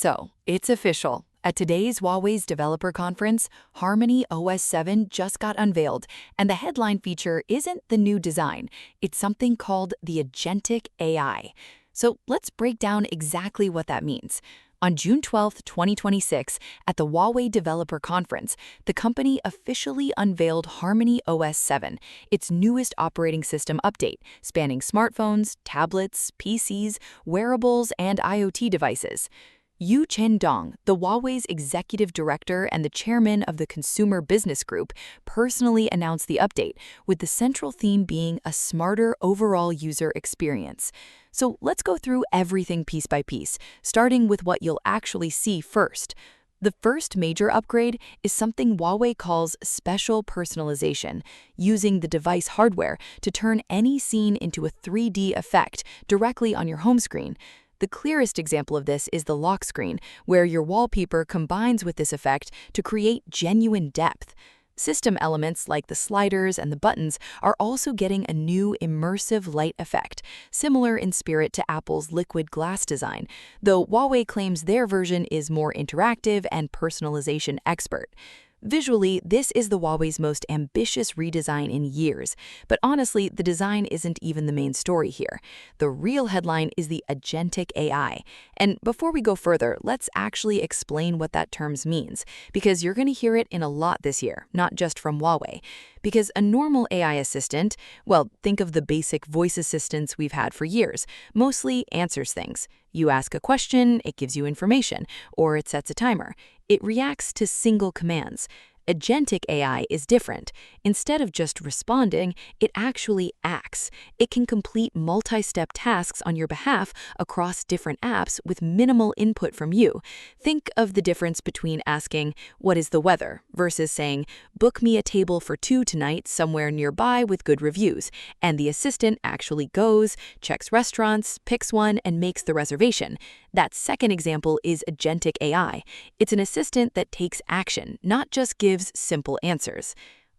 So, it's official. At today's Huawei's developer conference, HarmonyOS 7 just got unveiled, and the headline feature isn't the new design. It's something called the Agentic AI. So let's break down exactly what that means. On June 12, 2026, at the Huawei Developer Conference, the company officially unveiled HarmonyOS 7, its newest operating system update, spanning smartphones, tablets, PCs, wearables, and IoT devices. Yu Chen-dong, the Huawei's executive director and the chairman of the Consumer Business Group, personally announced the update, with the central theme being a smarter overall user experience. So let's go through everything piece by piece, starting with what you'll actually see first. The first major upgrade is something Huawei calls special personalization, using the device hardware to turn any scene into a 3D effect directly on your home screen. The clearest example of this is the lock screen, where your wallpaper combines with this effect to create genuine depth. System elements like the sliders and the buttons are also getting a new immersive light effect, similar in spirit to Apple's liquid glass design, though Huawei claims their version is more interactive and personalization expert. Visually, this is the Huawei's most ambitious redesign in years, but honestly, the design isn't even the main story here. The real headline is the Agentic AI. And before we go further, let's actually explain what that term means, because you're going to hear it in a lot this year, not just from Huawei. Because a normal AI assistant, well, think of the basic voice assistants we've had for years, mostly answers things. You ask a question, it gives you information, or it sets a timer. It reacts to single commands. Agentic AI is different. Instead of just responding, it actually acts. It can complete multi-step tasks on your behalf across different apps with minimal input from you. Think of the difference between asking, "What is the weather?" versus saying, "Book me a table for two tonight somewhere nearby with good reviews," and the assistant actually goes, checks restaurants, picks one, and makes the reservation. That second example is Agentic AI. It's an assistant that takes action, not just gives simple answers.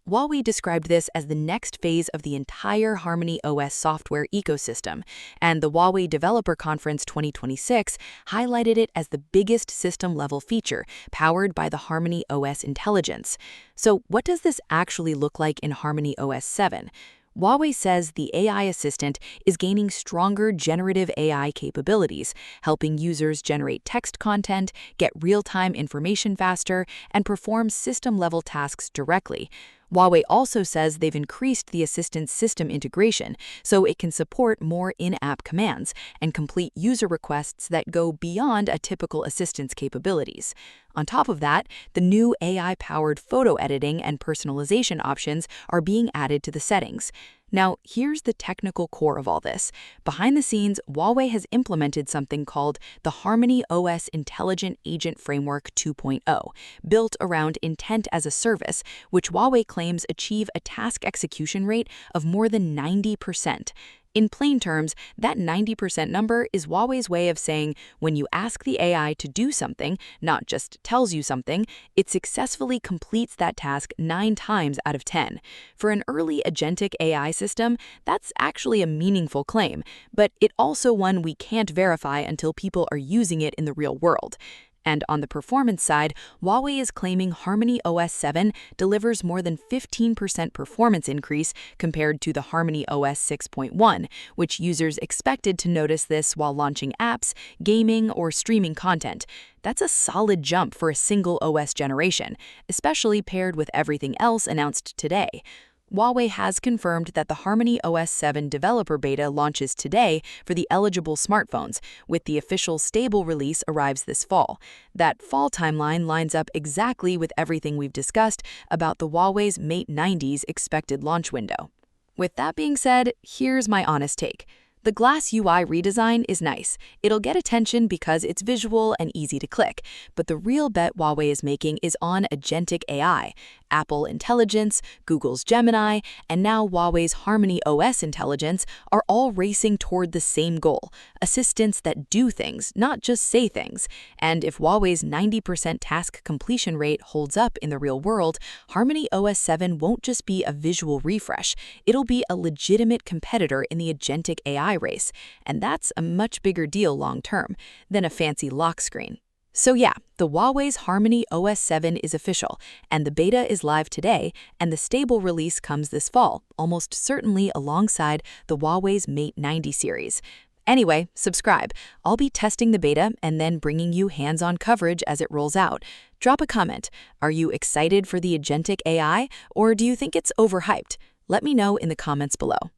Huawei described this as the next phase of the entire HarmonyOS software ecosystem, and the Huawei Developer Conference 2026 highlighted it as the biggest system-level feature powered by the HarmonyOS intelligence. So what does this actually look like in HarmonyOS 7? Huawei says the AI assistant is gaining stronger generative AI capabilities, helping users generate text content, get real-time information faster, and perform system-level tasks directly. Huawei also says they've increased the assistant's system integration so it can support more in-app commands and complete user requests that go beyond a typical assistant's capabilities. On top of that, the new AI-powered photo editing and personalization options are being added to the settings. Now, here's the technical core of all this. Behind the scenes, Huawei has implemented something called the HarmonyOS Intelligent Agent Framework 2.0, built around intent as a service, which Huawei claims achieve a task execution rate of more than 90%. In plain terms, that 90% number is Huawei's way of saying when you ask the AI to do something, not just tells you something, it successfully completes that task 9 times out of 10. For an early agentic AI system, that's actually a meaningful claim, but it also one we can't verify until people are using it in the real world. And on the performance side, Huawei is claiming HarmonyOS 7 delivers more than 15% performance increase compared to the HarmonyOS 6.1, which users expected to notice this while launching apps, gaming, or streaming content. That's a solid jump for a single OS generation, especially paired with everything else announced today. Huawei has confirmed that the HarmonyOS 7 developer beta launches today for the eligible smartphones, with the official stable release arrives this fall. That fall timeline lines up exactly with everything we've discussed about the Huawei's Mate 90's expected launch window. With that being said, here's my honest take. The Glass UI redesign is nice. It'll get attention because it's visual and easy to click, but the real bet Huawei is making is on Agentic AI. Apple Intelligence, Google's Gemini, and now Huawei's HarmonyOS Intelligence are all racing toward the same goal, assistants that do things, not just say things. And if Huawei's 90% task completion rate holds up in the real world, HarmonyOS 7 won't just be a visual refresh, it'll be a legitimate competitor in the Agentic AI race, and that's a much bigger deal long-term than a fancy lock screen. So yeah, the Huawei's HarmonyOS 7 is official, and the beta is live today, and the stable release comes this fall, almost certainly alongside the Huawei's Mate 90 series. Anyway, subscribe. I'll be testing the beta and then bringing you hands-on coverage as it rolls out. Drop a comment. Are you excited for the agentic AI, or do you think it's overhyped? Let me know in the comments below.